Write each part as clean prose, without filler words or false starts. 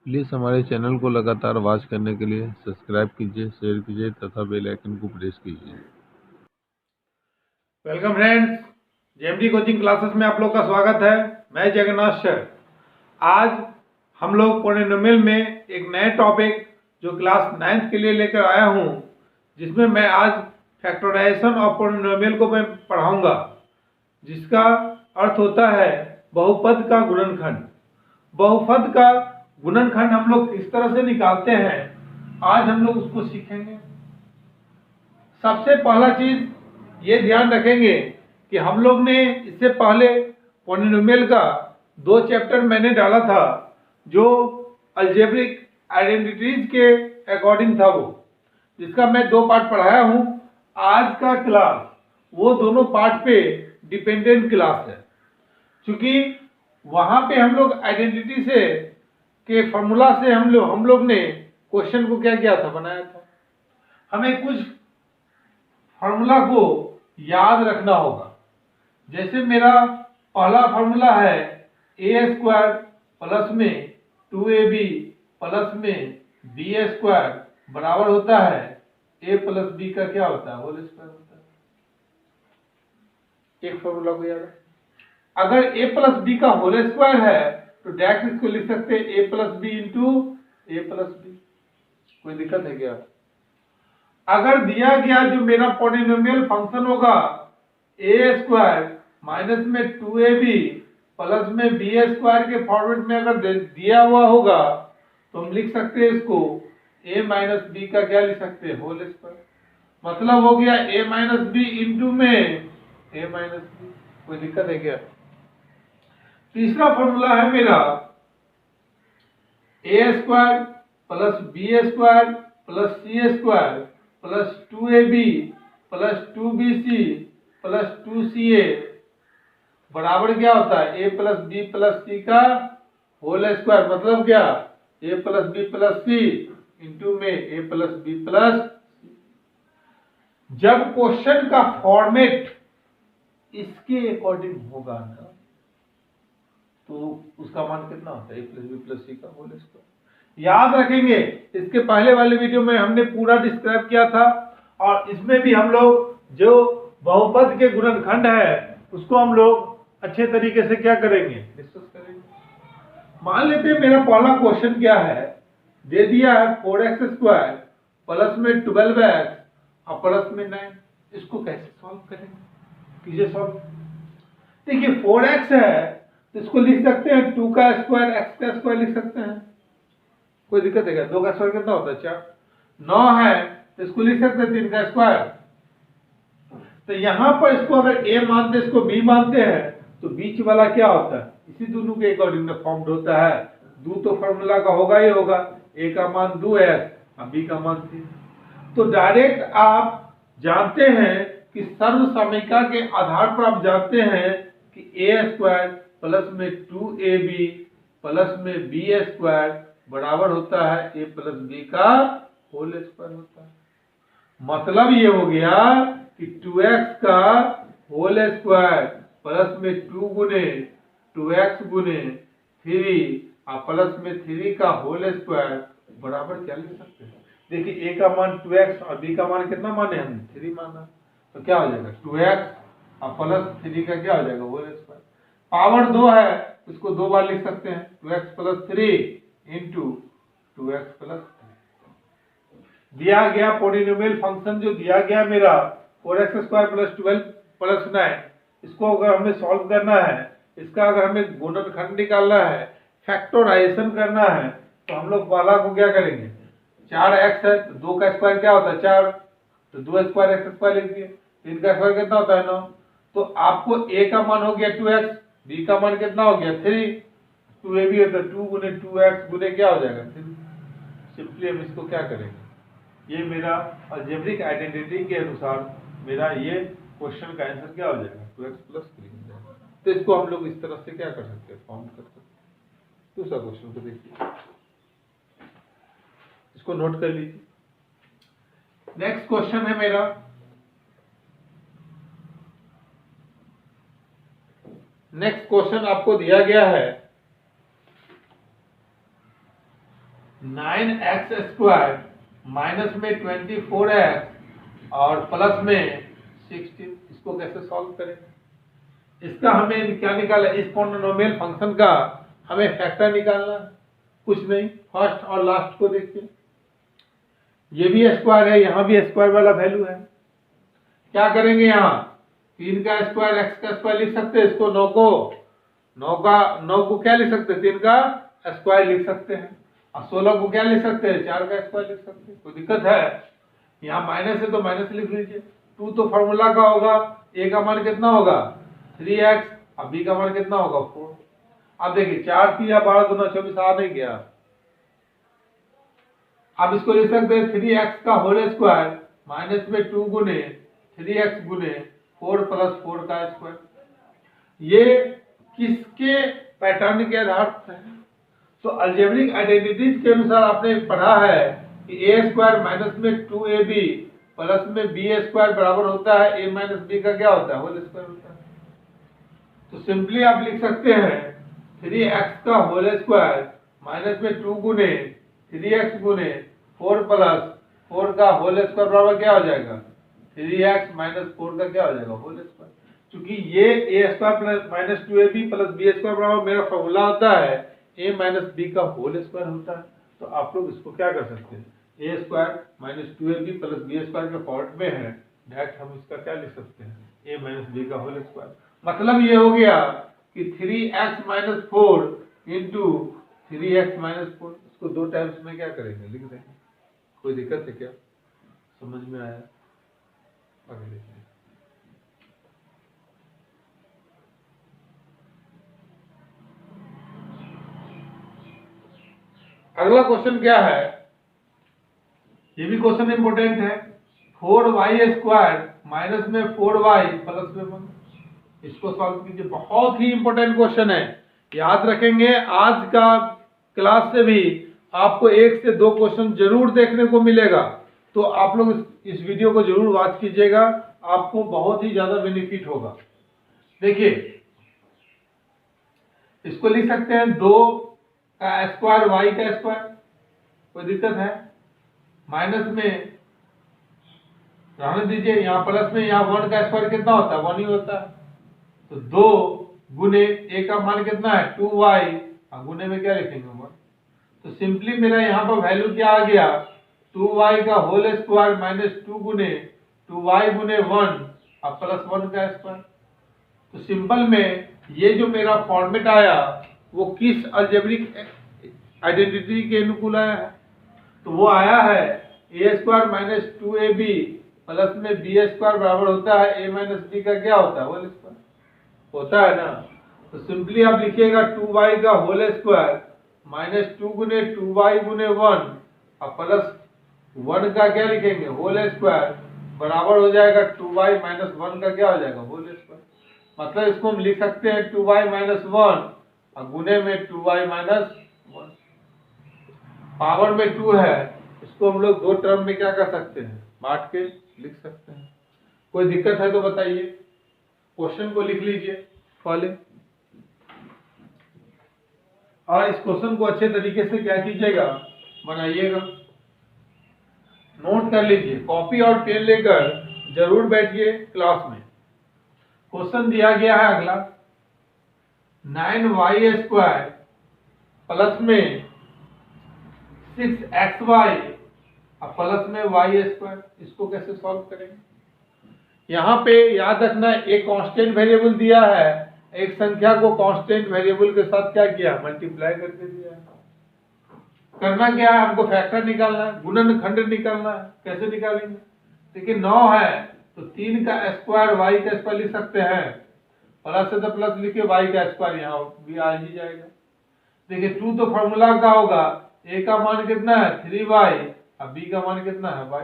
Please हमारे channel को लगातार वॉच करने के लिए सब्सक्राइब कीजिए, शेयर कीजिए तथा बेल आइकन को प्रेस कीजिए। Welcome friends, JMD coaching classes में आप लोग का स्वागत है। मैं जगन्नाथ सर। आज हम लोग पॉलिनोमियल में एक नए टॉपिक जो क्लास 9th के लिए लेकर आया हूं, जिसमें मैं आज फैक्टराइजेशन ऑफ पॉलिनोमियल को मैं पढ़ाऊंगा, जिसका अर्थ होता है बहुपद का गुणनखंड। बहुपद का गुणनखंड हम लोग किस तरह से निकालते हैं, आज हम लोग उसको सीखेंगे। सबसे पहला चीज ये ध्यान रखेंगे कि हम लोग ने इससे पहले पॉलिनोमियल का 2 चैप्टर मैंने डाला था, जो अलजेब्रिक आइडेंटिटीज के अकॉर्डिंग था, वो जिसका मैं 2 पार्ट पढ़ाया हूं। आज का क्लास वो दोनों पार्ट पे डिपेंडेंट क्लास है, क्योंकि वहां पे हम लोग आइडेंटिटी से के फॉर्मूला से हम लोग ने क्वेश्चन को क्या किया था, बनाया था। हमें कुछ फॉर्मूला को याद रखना होगा। जैसे मेरा पहला फॉर्मूला है ए स्क्वायर प्लस में 2ab प्लस में बी स्क्वायर बराबर होता है ए प्लस बी का क्या होता है, होल स्क्वायर होता है। एक फॉर्मूला को याद रखें। अगर ए प्लस बी का होल स्क्वायर है तो डायरेक्ट इसको लिख सकते हैं ए प्लस बी इंटू ए प्लस बी। कोई दिक्कत है क्या? अगर दिया गया जो मेरा पॉलिनोमियल फंक्शन होगा ए स्क्वायर माइनस में 2ab प्लस में बी स्क्वायर के फॉर्मेट में अगर दिया हुआ होगा तो हम लिख सकते हैं इसको a माइनस बी का क्या लिख सकते हैं, होल स्क्वायर। मतलब हो गया a माइनस बी इंटू में a माइनस बी। कोई दिक्कत है क्या? तीसरा फॉर्मूला है मेरा A square plus B square plus C square plus 2ab plus 2bc plus 2ca बराबर क्या होता है A plus B plus C का होल स्क्वायर। मतलब क्या, A plus B plus C into में ए प्लस बी प्लस। जब question का फॉर्मेट इसके अकॉर्डिंग होगा ना, तो उसका मान कितना होता है, A plus B plus C का होल स्क्वायर। याद रखेंगे, इसके पहले वाले वीडियो में हमने पूरा डिस्क्राइब किया था, और इसमें भी हम लोग जो बहुपद के गुणनखंड है उसको हम लोग अच्छे तरीके से क्या करेंगे, डिस्कस करेंगे। मान लेते हैं मेरा पहला क्वेश्चन क्या है, दे दिया है 4x स्क्वायर प्लस में 12x और प्लस में 9। इसको कैसे सॉल्व करेंगे, कीजिए सॉल्व। देखिए 4x है तो इसको लिख सकते हैं 2 का स्क्वायर x का स्क्वायर लिख सकते हैं। कोई दिक्कत है क्या? 2 का स्क्वायर कितना होता है, 4। 9 है तो इसको लिख सकते हैं 3 का स्क्वायर। तो यहां पर इसको अगर a मानते इसको b मानते हैं तो बीच वाला क्या होता है, इसी दोनों के अकॉर्डिंग फॉर्म्ड होता है। दो तो फॉर्मूला का होगा ही होगा, a का मान 2x और b का मान 3। तो डायरेक्ट आप जानते हैं कि सर्वसमीका के आधार पर आप जानते हैं कि a स्क्वायर प्लस में 2ab प्लस में b स्क्वायर बराबर होता है a प्लस b का होल स्क्वायर होता है। मतलब ये हो गया कि 2x का होल स्क्वायर प्लस में 2 गुने 2x गुने 3 और प्लस में 3 का होल स्क्वायर बराबर क्या लिख सकते हैं। देखिए a का मान 2x और b का मान कितना माने हमने, 3 माना, तो क्या हो जाएगा 2x और प्लस 3 का क्या हो जाएगा, होल स्क्वायर। पावर 2 है उसको 2 बार लिख सकते हैं, 2x plus 3 into 2x plus 3। दिया गया पॉलिनोमियल फंक्शन जो दिया गया मेरा 4x स्क्वायर प्लस 12 प्लस 9, इसको अगर हमें सॉल्व करना है, इसका अगर हमें गुणनखंड निकालना है, फैक्टराइजेशन करना है, तो हम लोग पहला को क्या करेंगे, 4x है तो 2 का स्क्वायर क्या होता है 4, तो 2 स्क्वायर x स्क्वायर लिख दिए। 3 का स्क्वायर कितना होता है 9। तो आपको a का मान हो गया 2x, b का मान कितना हो गया 3, 2ab होता है 2 गुने 2x गुने क्या हो जाएगा 3। सिंपली हम इसको क्या करेंगे, ये मेरा अलजेब्रिक आइडेंटिटी के अनुसार मेरा ये क्वेश्चन का आंसर क्या हो जाएगा 2x प्लस 3 हो जाएगा। तो इसको हम लोग इस तरह से क्या कर सकते हैं, फॉर्म कर सकते हैं। दूसरा क्वेश्चन को देखिए, इसको नोट कर लीजिए। नेक्स्ट क्वेश्चन है मेरा, नेक्स्ट क्वेश्चन आपको दिया गया है 9x² माइनस में 24x और प्लस में 16। इसको कैसे सॉल्व करेंगे? इसका हमें क्या निकाला? इस पॉलिनोमियल फंक्शन का हमें फैक्टर निकालना, कुछ नहीं, फर्स्ट और लास्ट को देखिए। ये भी स्क्वायर है, यहाँ भी स्क्वायर वाला वैल्यू है। क्या करेंगे? यहाँ 3 का स्क्वायर x का स्क्वायर लिख सकते हैं, इसको 9 को क्या लिख सकते हैं? 3 का स्क्वायर लिख सकते हैं। और 16 को क्या लिख सकते हैं? 4 का स्क्वायर लिख सकते हैं। कोई दिक्कत है? यहाँ माइनस है तो माइनस लिख लीजिए। 2 तो फॉर्मूला का होगा, a का मान कितना होगा? 3x, और b का मान कितना होगा? 4। अब देखिए 4 3 12 2 24 आ नहीं गया। अब इसको लिख सकते हैं 3x का होल स्क्वायर माइनस में 2 गुने 3x गुने 4 प्लस 4 का स्क्वायर। ये किसके पैटर्न के आधार पर है? तो अलजेब्रिक आइडेंटिटीज के अनुसार आपने पढ़ा है कि a स्क्वायर माइनस में 2ab प्लस में b स्क्वायर बराबर होता है a माइनस b का क्या होता है? होल स्क्वायर होता है। तो सिंपली आप लिख सकते हैं 3x का होल स्क्वायर माइनस में 2 गुने 3x गुने 4 प्लस 4 का होल स्क्वायर बराबर क्या हो जाएगा? 3x माइनस 4 का क्या हो जाएगा? Whole square. क्योंकि ये a square plus minus 2ab plus b square बराबर मेरा फॉर्मूला होता है a माइनस b का होल स्क्वायर होता है। तो आप लोग इसको क्या कर सकते हैं? a square minus 2ab plus b square के फॉर्म में है, डायरेक्ट हम इसका क्या लिख सकते हैं? a माइनस b का होल स्क्वायर। मतलब ये हो गया कि 3x minus 4 into 3x minus 4। इसको 2 टाइम्स में क्या करेंगे? लिख देंगे। कोई दिक्कत है क्या? समझ में आया? आगे देखिए। अगला क्वेश्चन क्या है? ये भी क्वेश्चन इंपोर्टेंट है। 4y स्क्वायर माइनस में 4y प्लस में 1। इसको सॉल्व कीजिए। बहुत ही इंपोर्टेंट क्वेश्चन है, याद रखेंगे। आज का क्लास से भी आपको 1 से 2 क्वेश्चन जरूर देखने को मिलेगा। तो आप लोग इस वीडियो को जरूर वॉच कीजिएगा, आपको बहुत ही ज्यादा बेनिफिट होगा। देखिए इसको लिख सकते हैं 2 का स्क्वायर y का स्क्वायर। कोई दिक्कत है? माइनस में रहने दीजिए, यहाँ प्लस में यहाँ 1 का स्क्वायर कितना होता है? 1 ही होता है। तो 2 गुने a का मान कितना है? 2y, और गुने में क्या लिखेंगे? 1। तो सिंपली मेरा यहाँ पर वैल्यू क्या आ गया? 2y का होल स्क्वायर माइनस 2 गुने 2y गुने 1 और प्लस 1 का स्क्वायर। तो सिंपल में ये जो मेरा फॉर्मेट आया वो किस अलजेब्रिक आइडेंटिटी के अनुकूल आया है? तो वो आया है a square minus 2ab plus में b स्क्वायर बराबर होता है a माइनस b का क्या होता है? होल स्क्वायर होता है ना। तो सिंपली आप लिखिएगा 2y का होल स्क्वायर माइनस 2 गुने 2y गुने 1 और प्लस 1 का क्या लिखेंगे? होल स्क्वायर बराबर हो जाएगा 2y माइनस 1 का क्या हो जाएगा? Whole square. मतलब इसको हम लिख सकते हैं 2y माइनस 1 और गुने में 2y माइनस 1। पावर में 2 है, इसको हम लोग 2 टर्म में क्या कर सकते हैं? बांट के लिख सकते हैं। कोई दिक्कत है तो बताइए। क्वेश्चन को लिख लीजिए पहले, और इस क्वेश्चन को अच्छे तरीके से क्या कीजिएगा? बनाइएगा, नोट कर लीजिए। कॉपी और पेन लेकर जरूर बैठिए क्लास में। क्वेश्चन दिया गया है अगला 9y स्क्वायर प्लस में 6xy और प्लस में y स्क्वायर। इसको कैसे सॉल्व करेंगे? यहाँ पे याद रखना, एक कांस्टेंट वेरिएबल दिया है, एक संख्या को कांस्टेंट वेरिएबल के साथ क्या किया? मल्टीप्लाई करके दिया है। करना क्या है? हमको फैक्टर निकालना है, गुणनखंड निकालना है। कैसे निकालेंगे? देखिए 9 है तो 3 का स्क्वायर y का स्क्वायर लिख सकते हैं, प्लस है तो प्लस लिखे, y का स्क्वायर यहाँ भी आ ही जाएगा। देखिए 2 तो फॉर्मूला का होगा, a का मान कितना है? 3y और b का मान कितना है? y।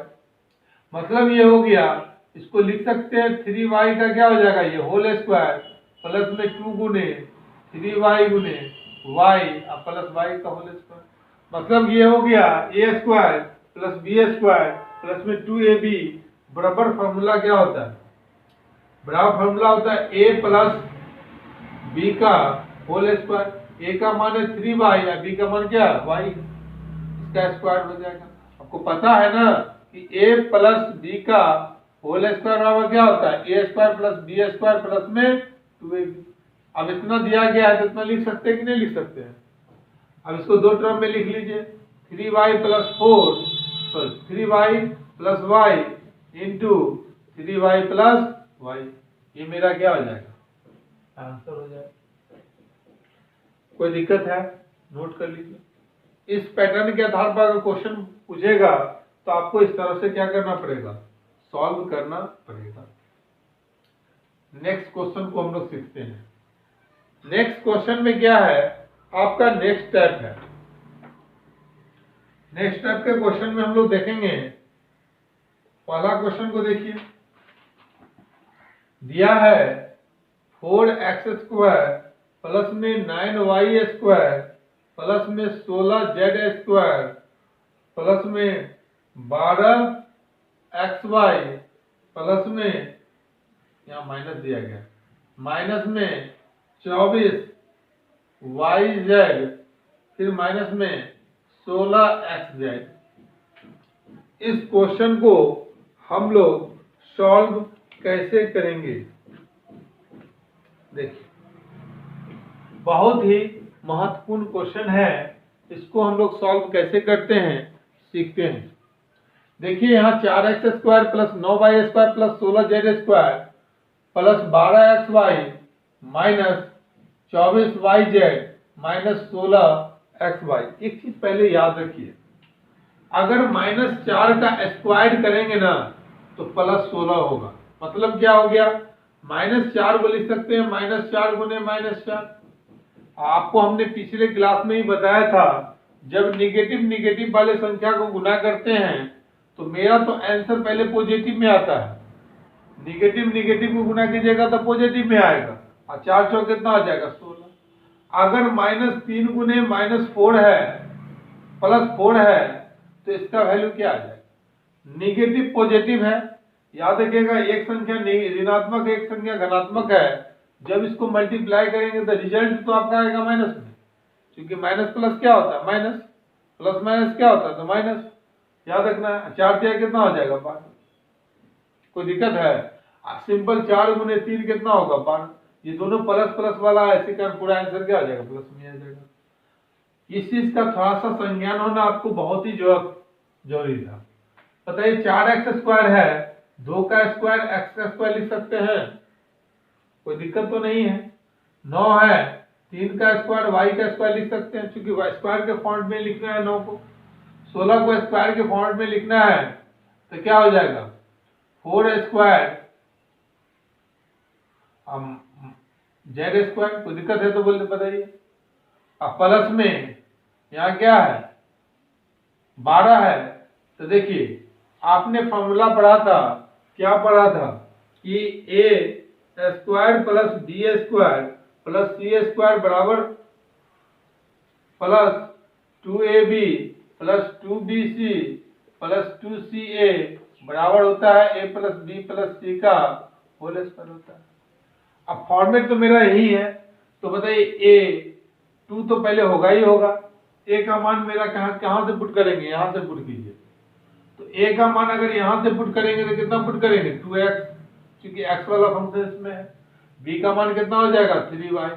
मतलब ये हो गया, इसको लिख सकते हैं 3y का क्या हो जाएगा? ये होल स्क्वायर प्लस में 2 गुने 3y गुने y और प्लस y का होल स्क्वायर। मतलब ये हो गया a square plus b square plus में 2ab बराबर फॉर्मूला क्या होता है? बराबर फॉर्मूला होता है a प्लस b का होल स्क्वायर। a का मान है 3y और b का मान क्या है? y। इसका स्क्वायर हो जाएगा। आपको पता है ना कि a प्लस बी का होल स्क्वायर बराबर क्या होता है, A square plus B square plus में 2ab। अब इतना दिया गया है तो इतना लिख सकते हैं कि नहीं लिख सकते हैं। अब इसको दो टर्म में लिख लीजिए, 3y plus 4 3y plus Y into 3y plus Y, ये मेरा क्या हो जाएगा, आंसर हो जाएगा। कोई दिक्कत है, नोट कर लीजिए। इस पैटर्न के आधार पर अगर क्वेश्चन पूछेगा तो आपको इस तरह से क्या करना पड़ेगा, सॉल्व करना पड़ेगा। नेक्स्ट क्वेश्चन को हम लोग सीखते हैं। नेक्स्ट क्वेश्चन में क्या है, आपका नेक्स्ट स्टेप है। नेक्स्ट स्टेप के क्वेश्चन में हम लोग देखेंगे, पहला क्वेश्चन को देखिए, दिया है 4x² प्लस में 9y² प्लस में 16z² प्लस में 12xy प्लस में, यहाँ माइनस दिया गया, माइनस में 24yz फिर माइनस में 16xz। इस क्वेश्चन को हम लोग सॉल्व कैसे करेंगे, देखिए बहुत ही महत्वपूर्ण क्वेश्चन है। इसको हम लोग सॉल्व कैसे करते हैं सीखते हैं। देखिए यहाँ 4x² plus 9y² plus 16z² plus 12xy minus 24yz minus 16xy। एक चीज पहले याद रखिए, अगर -4 का स्क्वायर करेंगे ना तो +16 होगा। मतलब क्या हो गया, -4 को लिख सकते हैं -4 गुने -4। आपको हमने पिछले क्लास में ही बताया था, जब निगेटिव वाले संख्या को गुना करते हैं तो मेरा तो आंसर पहले पॉजिटिव में आता है। निगेटिव को गुना कीजिएगा तो पॉजिटिव में आएगा, और 4 चौक कितना आ जाएगा 16। अगर -3 गुने -4 है +4 है तो इसका वैल्यू क्या आ जाएगा, निगेटिव पॉजिटिव है। याद रखिएगा, एक संख्या ऋणात्मक एक संख्या धनात्मक है, जब इसको मल्टीप्लाई करेंगे तो रिजल्ट तो आपका आएगा माइनस में, क्योंकि माइनस प्लस क्या होता है माइनस, प्लस माइनस क्या होता है तो माइनस। याद रखना है, 4 3 कितना हो जाएगा 12। कोई दिक्कत है, सिंपल 4 गुने 3 कितना होगा 12। ये दोनों प्लस वाला है, इसी कारण पूरा आंसर क्या आ जाएगा प्लस में आ जाएगा। इस चीज का थोड़ा सा संज्ञान होना आपको बहुत ही जरूरी था। बताइए 4x² है, 2 का स्क्वायर x का स्क्वायर लिख सकते हैं, कोई दिक्कत तो नहीं है। 9 है, 3 का स्क्वायर y का स्क्वायर लिख सकते हैं, क्योंकि स्क्वायर के फॉर्म में लिखना है 9 को। 16 को स्क्वायर के फॉर्म में लिखना है तो क्या हो जाएगा 4² z²। कोई दिक्कत है तो बोलते बताइए। अब प्लस में यहाँ क्या है 12 है, तो देखिए आपने फॉर्मूला पढ़ा था, क्या पढ़ा था कि a² plus b² plus c² बराबर plus 2ab plus 2bc plus 2ca बराबर होता है a plus b plus c का होल स्क्वायर होता है। अब फॉर्मेट तो मेरा यही है, तो बताइए a 2 तो पहले होगा ही होगा। a का मान मेरा कहाँ से पुट करेंगे, यहाँ से पुट कीजिए। तो a का मान अगर यहाँ से पुट करेंगे तो कितना पुट करेंगे 2x, क्योंकि x वाला फंक्शन इसमें है। b का मान कितना हो जाएगा 3y।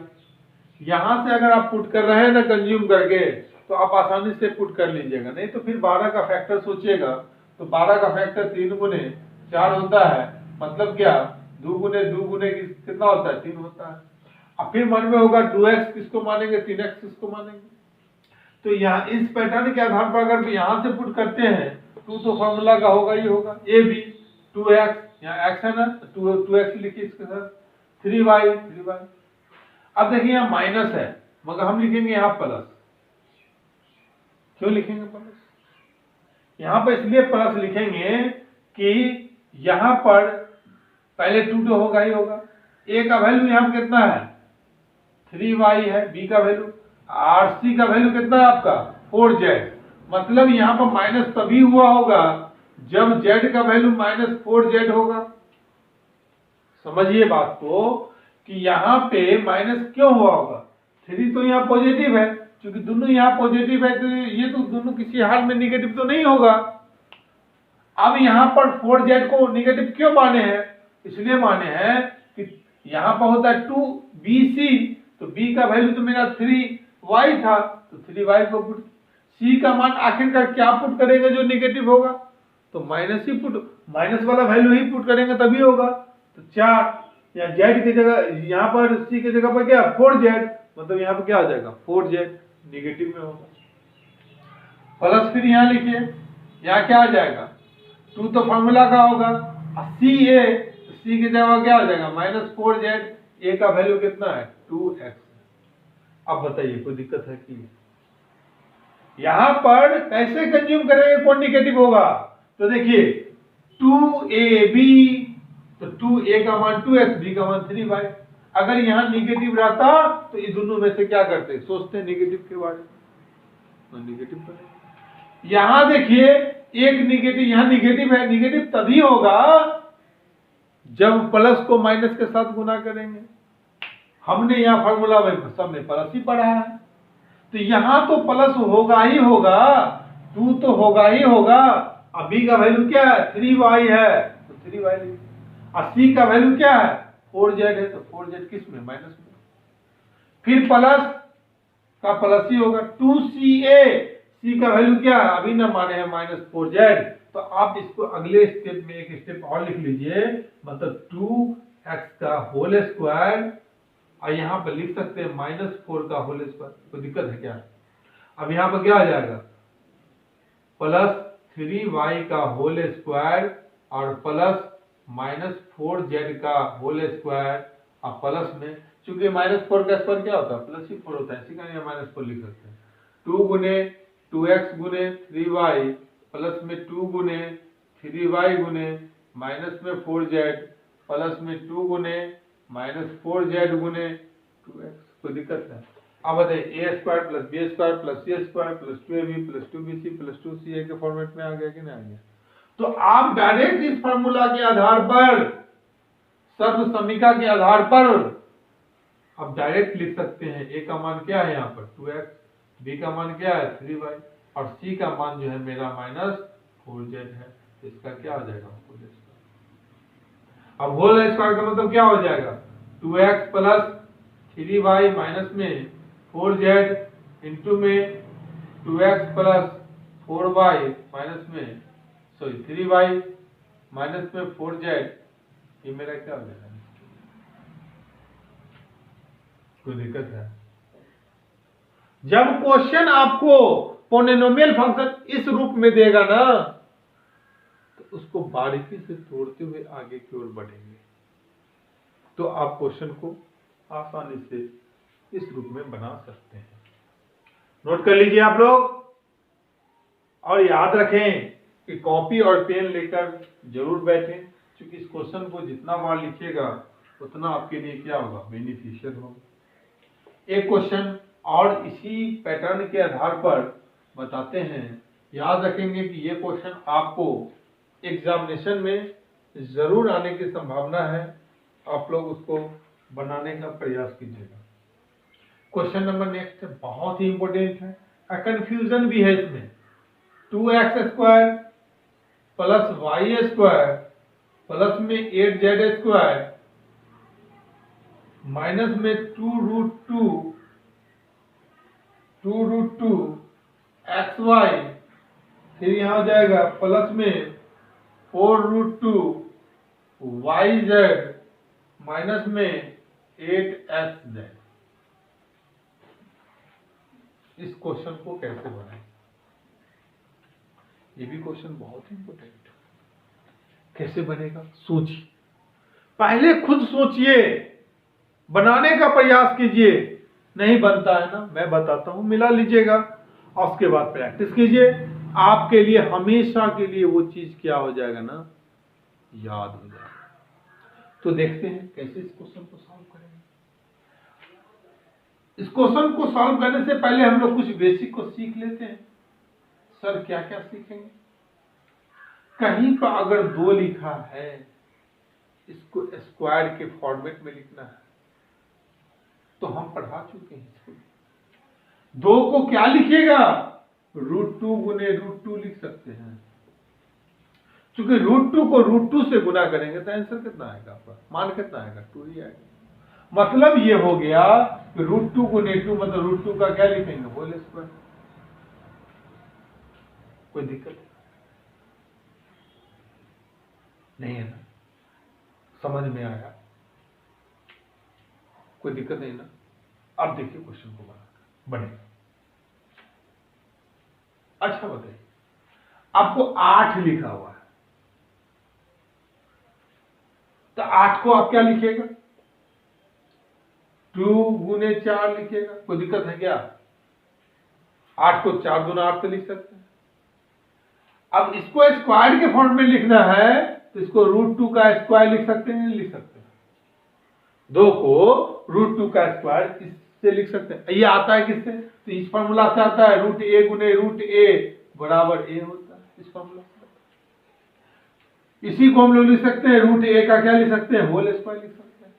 यहाँ से अगर आप पुट कर रहे हैं ना कंज्यूम करके, तो आप आसानी से पुट कर लीजिएगा, नहीं तो फिर 12 का फैक्टर सोचिएगा तो 12 का फैक्टर 3 गुने 4 होता है, मतलब क्या 2 गुने कितना होता है 3 होता है। अब फिर मन में होगा 2x किसको मानेंगे 3x किसको मानेंगे। तो यहाँ इस पैटर्न के आधार पर अगर यहाँ से पुट करते हैं 2 तो फॉर्मूला का होगा ही होगा, ए बी 2x, यहाँ x है ना 2x लिखिए इसके साथ, 3y। अब देखिए यहाँ माइनस है, मगर हम लिखेंगे यहाँ प्लस। क्यों लिखेंगे प्लस, यहाँ पर इसलिए प्लस लिखेंगे कि यहाँ पर पहले 2 तो होगा ही होगा। a का वैल्यू यहाँ कितना है 3y है, b का वैल्यू और c का वैल्यू कितना है आपका 4z। मतलब यहाँ पर माइनस तभी हुआ होगा जब z का वैल्यू -4z होगा। समझिए बात को कि यहाँ पे माइनस क्यों हुआ होगा, 3 तो यहाँ पॉजिटिव है क्योंकि दोनों यहाँ पॉजिटिव है तो ये तो दोनों किसी हाल में निगेटिव तो नहीं होगा। अब यहाँ पर 4z को निगेटिव क्यों माने हैं? इसलिए माने हैं कि यहाँ पर होता है 2bc, तो b का वैल्यू तो मेरा 3y था, तो 3y को पुट, c का मान आखिरकार क्या पुट करेंगे जो निगेटिव होगा? तो माइनस ही पुट, माइनस वाला वैल्यू ही पुट करेंगे तभी होगा। तो 4 या z की जगह, यहाँ पर c की जगह पर क्या 4z, मतलब यहाँ पर क्या आ जाएगा 4z निगेटिव में होगा। प्लस फिर यहाँ लिखिए, यहाँ क्या आ जाएगा 2 तो फॉर्मूला का होगा, सी ए, सी की जगह क्या आ जाएगा -4z, ए का वैल्यू कितना है 2x। अब बताइए कोई दिक्कत है कि? यहां पर कैसे कंज्यूम करेंगे कौन निगेटिव होगा? तो देखिए 2ab, तो 2a का मान 2x, b का मान 3y। अगर यहां निगेटिव रहता तो ये दोनों में से क्या करते, सोचते निगेटिव के बारे में, तो निगेटिव बनेगा। यहां देखिए एक निगेटिव, यहां निगेटिव है, निगेटिव तभी होगा जब प्लस को माइनस के साथ गुना करेंगे। हमने यहां फार्मूला में सब में प्लस ही पढ़ा है, तो यहां तो प्लस होगा ही होगा, 2 तो होगा ही होगा। अब b का वैल्यू क्या है 3y है, तो 3y लिखिए। और c का वैल्यू क्या है 4z है, तो 4z किस में माइनस में, फिर प्लस का प्लस ही होगा। 2ca, c का वैल्यू क्या है अभी ना माने हैं -4z, तो आप इसको अगले स्टेप में एक स्टेप और लिख लीजिए, मतलब 2x का होल स्क्वायर, और यहाँ पर लिख सकते हैं -4 का होल स्क्वायर। कोई दिक्कत है क्या? अब यहाँ पर क्या आ जाएगा प्लस 3y का होल स्क्वायर और प्लस -4z का होल स्क्वायर, और प्लस में चूंकि -4 का स्क्वायर क्या होता है प्लस ही 4 होता है, इसी का यहाँ -4 लिख सकते हैं। 2 गुने 2x गुने 3y, प्लस में 2 गुने 3y गुने माइनस में 4z, प्लस में 2 गुने -4z गुने 2x। कोई दिक्कत है? अब बताइए a square plus b square plus c square plus 2ab plus 2bc plus 2ca के फॉर्मेट में आ गया कि नहीं आ गया? तो आप डायरेक्ट इस फार्मूला के आधार पर, सर्व समीका के आधार पर आप डायरेक्ट लिख सकते हैं a का मान क्या है यहाँ पर 2x, b का मान क्या है 3y, और c का मान जो है मेरा -4z है, तो इसका क्या हो जाएगा होल स्क्वायर। अब होल स्क्वायर का मतलब क्या हो जाएगा 2x प्लस 3y माइनस में 4z इंटू में 2x प्लस 4y माइनस में 3y माइनस में 4z, ये मेरा क्या हो जाएगा? कोई दिक्कत है? जब क्वेश्चन आपको पोलिनोमियल फंक्शन इस रूप में देगा ना, तो उसको बारीकी से तोड़ते हुए आगे की ओर बढ़ेंगे, तो आप क्वेश्चन को आसानी से इस रूप में बना सकते हैं। नोट कर लीजिए आप लोग, और याद रखें कि कॉपी और पेन लेकर जरूर बैठें, क्योंकि इस क्वेश्चन को जितना बार लिखिएगा उतना आपके लिए क्या होगा बेनिफिशियल होगा। एक क्वेश्चन और इसी पैटर्न के आधार पर बताते हैं। याद रखेंगे कि ये क्वेश्चन आपको एग्जामिनेशन में जरूर आने की संभावना है, आप लोग उसको बनाने का प्रयास कीजिएगा। क्वेश्चन नंबर नेक्स्ट है, बहुत ही इंपॉर्टेंट है, कंफ्यूजन भी है इसमें। 2x square plus y square plus में 8z स्क्वायर माइनस में 2√2 xy, फिर यहां हो जाएगा प्लस में 4√2 yz माइनस में 8xz। इस क्वेश्चन को कैसे बनाएं? ये भी क्वेश्चन बहुत इंपोर्टेंट है। कैसे बनेगा सोचिए, पहले खुद सोचिए, बनाने का प्रयास कीजिए। नहीं बनता है ना, मैं बताता हूं, मिला लीजिएगा और उसके बाद प्रैक्टिस कीजिए। आपके लिए हमेशा के लिए वो चीज क्या हो जाएगा ना, याद हो जाएगा। तो देखते हैं कैसे इस क्वेश्चन को सॉल्व करेंगे। इस क्वेश्चन को सॉल्व करने से पहले हम लोग कुछ बेसिक को सीख लेते हैं। सर क्या क्या सीखेंगे? कहीं पर अगर 2 लिखा है, इसको स्क्वायर के फॉर्मेट में लिखना है, तो हम पढ़ा चुके हैं इसको। 2 को क्या लिखिएगा, √2 गुने √2 लिख सकते हैं। क्योंकि √2 को √2 से गुना करेंगे तो आंसर कितना आएगा आपका, मान कितना आएगा, 2 ही आएगा। मतलब ये हो गया कि √2 गुने 2 मतलब √2 का क्या लिखेंगे, होल स्क्वायर। कोई दिक्कत नहीं है ना, समझ में आया, कोई दिक्कत नहीं ना। अब देखिए क्वेश्चन को बनेगा। अच्छा बताइए, आपको 8 लिखा हुआ है, तो 8 को आप क्या लिखिएगा, 2 गुने 4 लिखिएगा। कोई दिक्कत है क्या, 8 को 4 गुना 8 से लिख सकते हैं। अब इसको स्क्वायर के फॉर्म में लिखना है तो इसको √2 का स्क्वायर लिख सकते हैं, नहीं लिख सकते हैं। 2 को √2 का स्क्वायर इससे लिख सकते हैं। ये आता है किससे, तो इस फॉर्मूला से आता है, √a गुने √a बराबर a होता है, इस फॉर्मूला से। इसी को हम लोग लिख सकते हैं, √a का क्या लिख सकते हैं, होल स्क्वायर लिख सकते हैं।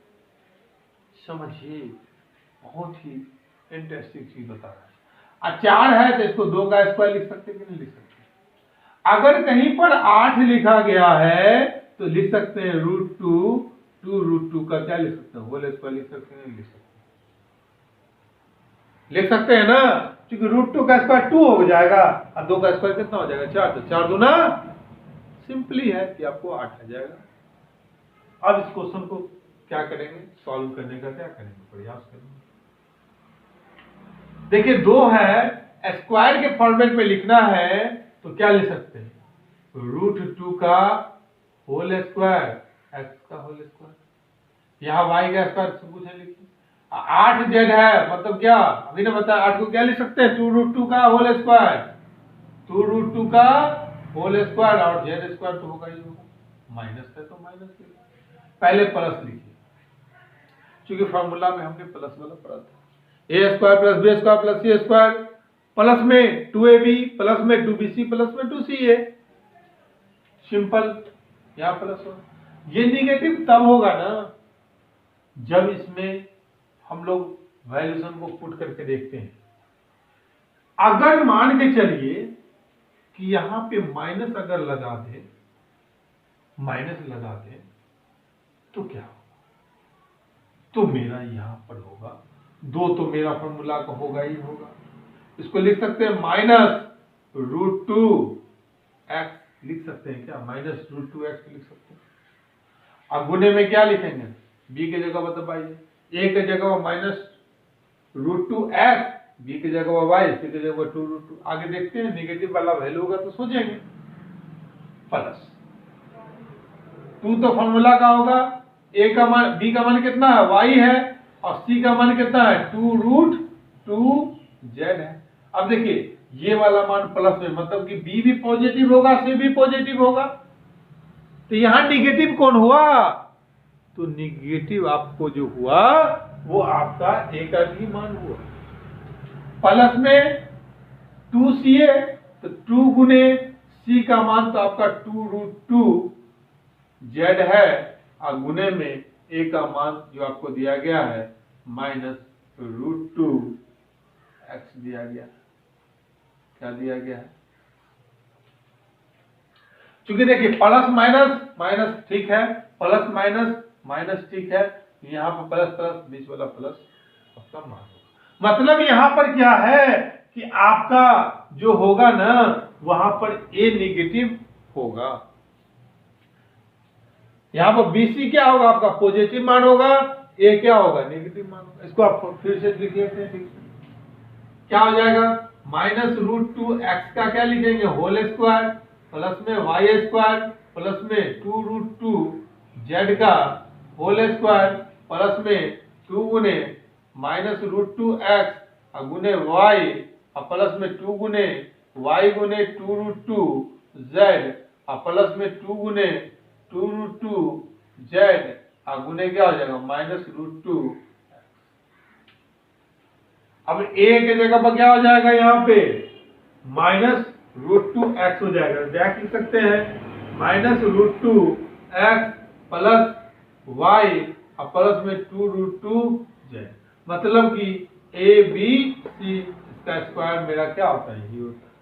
समझिए, बहुत ही इंटरेस्टिंग चीज बता रहा है। 4 है तो इसको 2 का स्क्वायर लिख सकते हैं कि नहीं लिख सकते। अगर कहीं पर 8 लिखा गया है तो लिख सकते हैं √2, 2 √2 का क्या लिख सकते हैं, होल स्क्वायर लिख सकते हैं, लिख सकते हैं, लिख सकते हैं ना। क्योंकि √2 का स्क्वायर 2 हो जाएगा और 2 का स्क्वायर कितना हो जाएगा, 4, तो 4 दूना सिंपली है कि आपको 8 आ जाएगा। अब इस क्वेश्चन को क्या करेंगे, सॉल्व करने का क्या करेंगे, प्रयास करेंगे। देखिए 2 है, स्क्वायर के फॉर्मेट में लिखना है तो क्या लिख सकते हैं, √2 का होल स्क्वायर, x का होल स्क्वायर, यहां y का स्क्वायर सब कुछ है लिखिए। 8z है मतलब क्या, अभी ने बताया, 8 को क्या लिख सकते हैं, 2 √2 का होल स्क्वायर, 2 √2 का होल स्क्वायर, और z स्क्वायर तो होगा ही होगा, माइनस है तो माइनस लिखिए, पहले प्लस लिखिए, क्योंकि फॉर्मूला में हमने प्लस वाला पढ़ा था, a square plus b square plus c square, plus में 2ab प्लस में 2bc प्लस में 2ca, सिंपल, यहां प्लस हो। ये निगेटिव तब होगा ना जब इसमें हम लोग वैल्यूशन को पुट करके देखते हैं। अगर मान के चलिए कि यहां पे माइनस अगर लगा दे, माइनस लगा दे तो क्या होगा, तो मेरा यहां पर होगा 2, तो मेरा फॉर्मूला का होगा ही होगा। इसको लिख सकते हैं -√2x लिख सकते हैं क्या, -√2x लिख सकते हैं। अब गुने में क्या लिखेंगे, b की जगह बताइए, a की जगह -√2x, b की जगह y, c की जगह 2 √2। आगे देखते हैं, नेगेटिव वाला वैल्यू होगा तो सोचेंगे प्लस 2, तो फॉर्मूला का होगा, a का मान, b का मान कितना है, y है, और c का मान कितना है, 2 √2z है। अब देखिए ये वाला मान प्लस में, मतलब कि b भी पॉजिटिव होगा, c भी पॉजिटिव होगा, तो यहां निगेटिव कौन हुआ, तो निगेटिव आपको जो हुआ वो आपका a का भी मान हुआ। प्लस में 2ca, तो 2 गुने c का मान तो आपका 2 √2z है, और गुने में a का मान जो आपको दिया गया है -√2x दिया गया, क्या दिया गया है। क्योंकि देखिए प्लस माइनस माइनस ठीक है, प्लस माइनस माइनस ठीक है, यहाँ पर प्लस प्लस बीच वाला प्लस आपका मान होगा। मतलब यहाँ पर क्या है कि आपका जो होगा ना वहां पर a नेगेटिव होगा, यहाँ पर BC क्या होगा, आपका पॉजिटिव मान होगा, a क्या होगा, नेगेटिव मान होगा। इसको आप फिर से लिख लेते हैं, क्या हो जाएगा, -√2x का क्या लिखेंगे, होल स्क्वायर, प्लस में y स्क्वायर, प्लस में 2 √2z का होल स्क्वायर, प्लस में 2 गुने -√2x और गुने y, और प्लस में 2 गुने y गुने 2 √2z, और प्लस में 2 गुने 2 √2z, और गुने क्या हो जाएगा, -√2। अब a के जगह पर क्या हो जाएगा, यहाँ पे -√2x हो जाएगा, बैक लिख सकते हैं, -√2x प्लस y और प्लस में 2 √2z, मतलब कि a b c का स्क्वायर मेरा क्या होता है, ये होता है।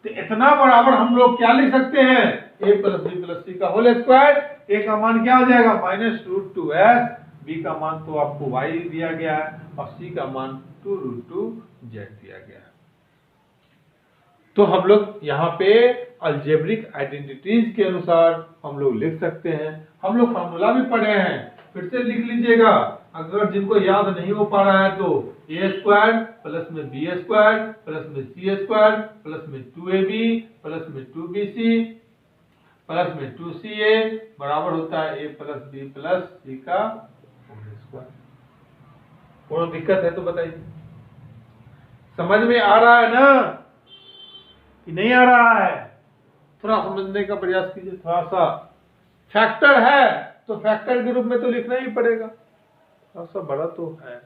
तो इतना बराबर हम लोग क्या लिख सकते हैं, a plus B plus C का होल स्क्वायर। a का मान क्या हो जाएगा -√2s, b का मान तो आपको y दिया गया है और c का मान 2√2z दिया गया है। तो हम लोग यहाँ पे अलजेब्रिक आइडेंटिटीज के अनुसार हम लोग लिख सकते हैं। हम लोग फार्मूला भी पढ़े हैं, फिर से लिख लीजिएगा, अगर जिनको याद नहीं हो पा रहा है तो a स्क्वायर प्लस में b स्क्वायर प्लस में c स्क्वायर प्लस में 2ab प्लस में 2bc प्लस में 2ca बराबर होता है a plus b plus c का होल स्क्वायर। कोई दिक्कत है तो बताइए, समझ में आ रहा है ना कि नहीं आ रहा है? थोड़ा समझने का प्रयास कीजिए। थोड़ा सा फैक्टर है तो फैक्टर के रूप में तो लिखना ही पड़ेगा, थोड़ा सा बड़ा तो है,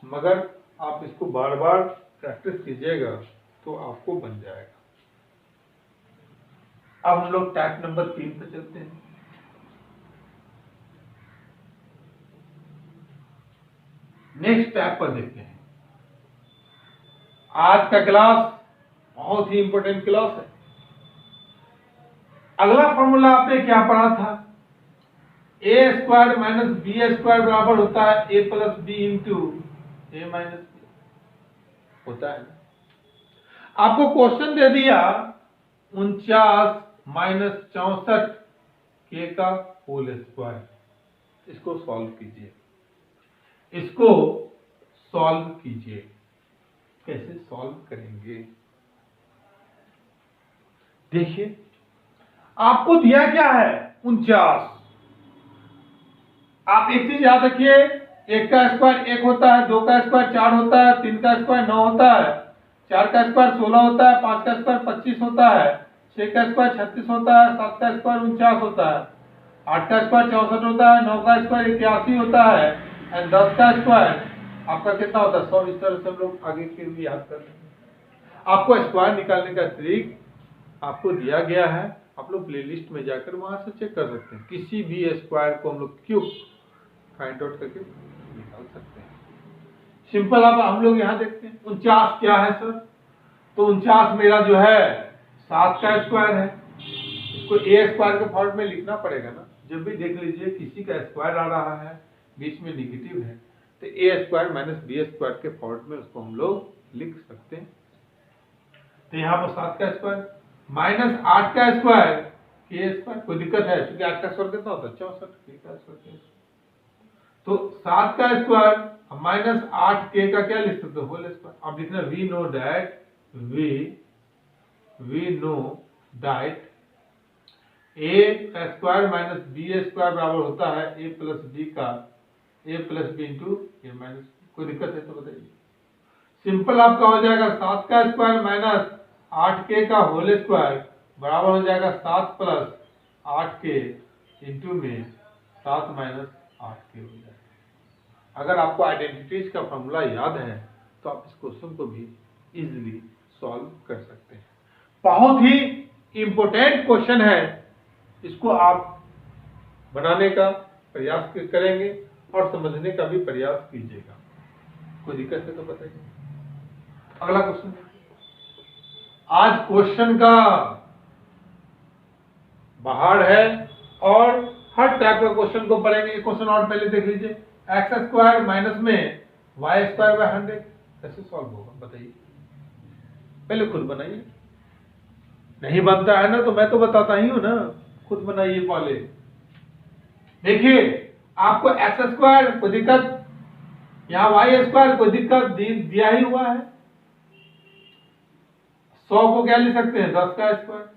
मगर आप इसको बार बार प्रैक्टिस कीजिएगा तो आपको बन जाएगा। अब हम लोग टाइप नंबर 3 पे चलते हैं। नेक्स्ट टाइप पर देखते हैं। आज का क्लास बहुत ही इंपॉर्टेंट क्लास है। अगला फॉर्मूला आपने क्या पढ़ा था, a square minus B square बराबर होता है a plus B into A minus B, होता है ना। आपको क्वेश्चन दे दिया 49 माइनस 64 के का होल स्क्वायर, इसको सॉल्व कीजिए, इसको सॉल्व कीजिए। कैसे सॉल्व करेंगे देखिए, आपको दिया क्या है 49। आप एक चीज याद रखिए, 1 का स्क्वायर 1 होता है, 2 का स्क्वायर 4 होता है, 3 का स्क्वायर 9 होता है, 4 का स्क्वायर 16 होता है, 5 का स्क्वायर 25 होता है, 6 का स्क्वायर 36 होता है, 7 का स्क्वायर 49 होता है, 8 का स्क्वायर 64 होता है, 9 का स्क्वायर 81 होता है एंड 10 का स्क्वायर आपका कितना होता है 100। इस तरह से हम लोग आगे के लिए याद कर लेंगे। आपको स्क्वायर निकालने का ट्रिक आपको दिया गया है, आप लोग प्लेलिस्ट में जाकर वहां से चेक कर सकते हैं। किसी भी स्क्वायर को हम लोग क्यूब फाइंड आउट करके निकाल सकते हैं, सिंपल। अब हम लोग यहाँ देखते हैं 49 क्या है सर, तो 49 मेरा जो है 7 का स्क्वायर है, इसको a स्क्वायर के फॉर्म में लिखना पड़ेगा ना। जब भी देख लीजिए किसी का स्क्वायर आ रहा है बीच में नेगेटिव है तो a square minus B square के फॉर्म में उसको हम लोग लिख सकते हैं। तो यहाँ पर 7 का स्क्वायर माइनस 8 का स्क्वायर के स्क्वायर, कोई दिक्कत है क्योंकि 8 का स्क्वायर कितना होता है 64 के का स्क्वायर। तो 7 का स्क्वायर माइनस 8 के का क्या लिख सकते हो होल स्क्वायर। अब लिखना वी नो दैट a का स्क्वायर माइनस बी स्क्वायर बराबर होता है a प्लस बी का a plus B into A minus B. कोई दिक्कत है तो बताइए, सिंपल आपका हो जाएगा 7 का स्क्वायर माइनस 8 के का होल स्क्वायर बराबर हो जाएगा 7 प्लस 8 के इंटू में 7 माइनस 8 के हो जाएगा। अगर आपको आइडेंटिटीज का फॉर्मूला याद है तो आप इस क्वेश्चन को भी इजीली सॉल्व कर सकते हैं। बहुत ही इंपॉर्टेंट क्वेश्चन है, इसको आप बनाने का प्रयास करेंगे और समझने का भी प्रयास कीजिएगा। कोई दिक्कत है तो बताइए। अगला क्वेश्चन, आज क्वेश्चन का बाहर है और हर टाइप का क्वेश्चन को पढ़ेंगे। क्वेश्चन और पहले देख लीजिए, एक्स स्क्वायर माइनस में वाई स्क्वायर बाय 100 कैसे सॉल्व होगा बताइए, पहले खुद बनाइए। नहीं बनता है ना तो मैं तो बताता ही हूं ना, खुद बनाइए पहले। देखिए आपको एक्स स्क्वायर कोई दिक्कत, यहाँ वाई स्क्वायर कोई दिक्कत दिया ही हुआ है। 100 को क्या लिख सकते हैं 10 का स्क्वायर।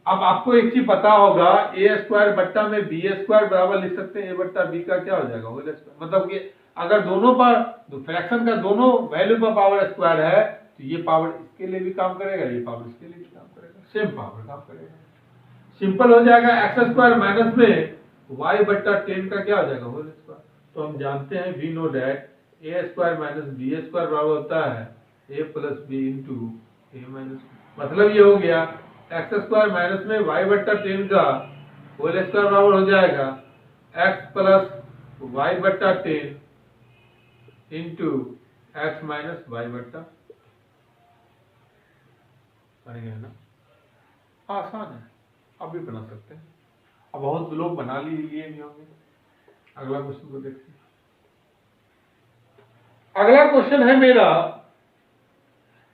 अब आपको एक चीज पता होगा, ए स्क्वायर बट्टा में बी स्क्वायर बराबर लिख सकते हैं ए बट्टा बी का क्या हो जाएगा होल स्क्वायर। मतलब कि अगर दोनों पर फ्रैक्शन का दोनों वैल्यू पर पावर स्क्वायर है तो ये पावर इसके लिए भी काम करेगा, ये पावर इसके लिए भी काम करेगा, सेम पावर काम करेगा। सिंपल हो जाएगा, एक्स स्क्वायर माइनस में वाई बट्टा 10 का क्या हो जाएगा होल स्क्वायर। तो हम जानते हैं we know that A square minus B square बराबर होता है A plus B into A minus. मतलब ये हो गया एक्स स्क्वायर माइनस में वाई बट्टा 10 का होल स्क्वायर बराबर हो जाएगा एक्स प्लस वाई बट्टा 10 इंटू एक्स माइनस वाई बट्टा बन गया ना, आसान है, आप भी बना सकते हैं। अब बहुत लोग बना लिए नहीं होंगे। अगला क्वेश्चन को देखते हैं। अगला क्वेश्चन है मेरा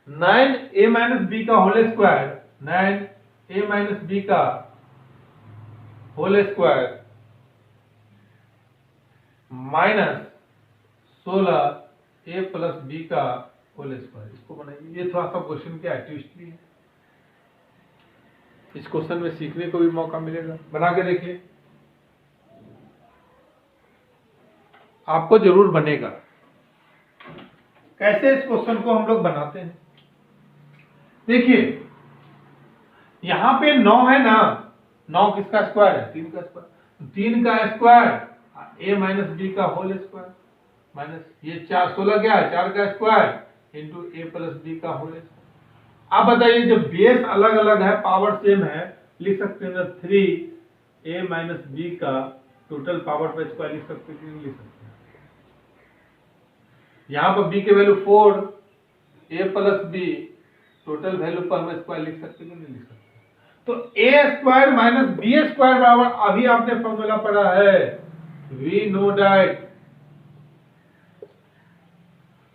9a माइनस बी का whole square, 9a minus B का whole square minus 16a plus B का होल स्क्वायर, इसको बनाइए। ये थोड़ा सा क्वेश्चन क्या है, ट्विस्ट भी है। इस क्वेश्चन में सीखने को भी मौका मिलेगा, बना के देखिए, आपको जरूर बनेगा। कैसे इस क्वेश्चन को हम लोग बनाते हैं, देखिए यहां पे 9 है ना, 9 किसका स्क्वायर है, 3 का स्क्वायर, 3 का स्क्वायर a माइनस बी का होल स्क्वायर माइनस ये 4, 16 क्या है, 4 का square into a plus B का होल स्क्वायर। आप बताइए, जब बेस अलग अलग है पावर सेम है, लिख सकते हैं ना 3a माइनस बी का टोटल पावर पर स्क्वायर लिख सकते हैं कि नहीं लिख सकते हैं। यहां पर b के value 4, a plus B total value पर हम स्क्वायर लिख सकते हैं कि नहीं लिख सकते। तो a square minus B square बराबर, अभी आपने फॉर्मूला पढ़ा है, वी नो दैट,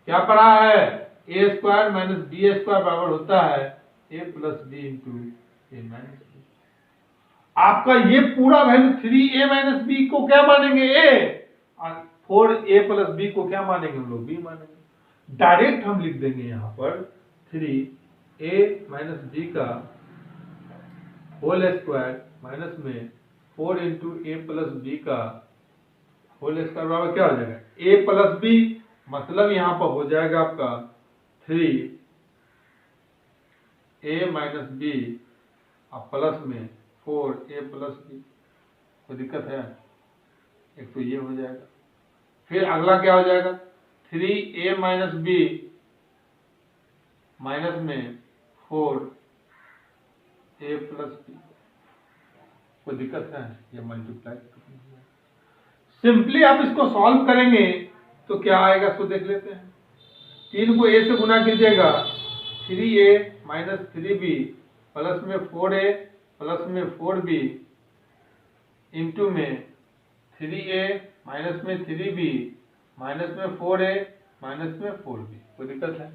क्या पढ़ा है, a square minus B square बराबर होता है a plus B into A minus B. आपका ये पूरा वैल्यू 3a माइनस बी को क्या मानेंगे, a, और 4a प्लस बी को क्या मानेंगे हम लोग, b मानेंगे। डायरेक्ट हम लिख देंगे यहां पर 3a माइनस बी का होल स्क्वायर माइनस में 4 इंटू ए प्लस बी का होल स्क्वायर बराबर क्या हो जाएगा, a प्लस बी, मतलब यहां पर हो जाएगा आपका 3a माइनस बी और प्लस में 4a प्लस बी। कोई दिक्कत है, एक तो ये हो जाएगा। फिर अगला क्या हो जाएगा, 3a माइनस बी माइनस में 4a प्लस बी। कोई दिक्कत है, ये मल्टीप्लाई सिंपली आप इसको सॉल्व करेंगे तो क्या आएगा, इसको देख लेते हैं। 3 को a से गुना कीजिएगा, 3a माइनस 3b प्लस में 4a प्लस में 4b इंटू में 3a माइनस में 3b माइनस में 4a माइनस में 4b। कोई दिक्कत है,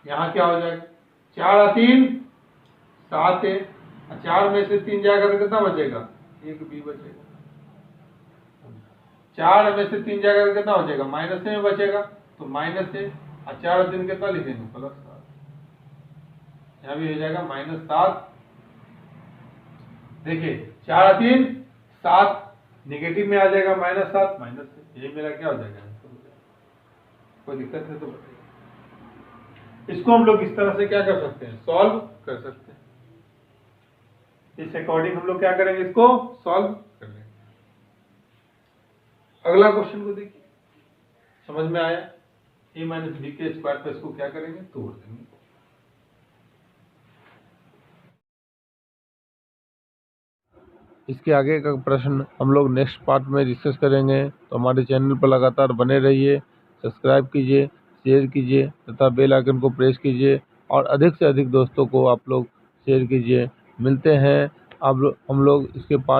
यहां क्या हो जाएगा, 4 और 3 7a, 4 में से 3 जाएगा तो कितना बचेगा, 1b बचेगा। 4 में से 3 जाएगा तो कितना बचेगा, माइनस में बचेगा, तो माइनस से 4 और 3 कितना लिखेंगे, प्लस 7। यहाँ भी हो जाएगा माइनस 7। देखिए 4 और 3 7, नेगेटिव में आ जाएगा माइनस 7, माइनस से, ये मेरा क्या हो जाएगा, कोई दिक्कत है तो बताइए। इसको हम लोग इस तरह से क्या कर सकते हैं, सॉल्व कर सकते हैं। इस अकॉर्डिंग हम लोग क्या करेंगे, इसको सॉल्व कर लेंगे। अगला क्वेश्चन को देखिए, समझ में आया, a माइनस बी के स्क्वायर पे इसको क्या करेंगे, तोड़ देंगे। इसके आगे का प्रश्न हम लोग नेक्स्ट पार्ट में डिस्कस करेंगे, तो हमारे चैनल पर लगातार बने रहिए, सब्सक्राइब कीजिए, शेयर कीजिए तथा बेल आइकन को प्रेस कीजिए और अधिक से अधिक दोस्तों को आप लोग शेयर कीजिए। मिलते हैं अब हम लोग इसके पार्ट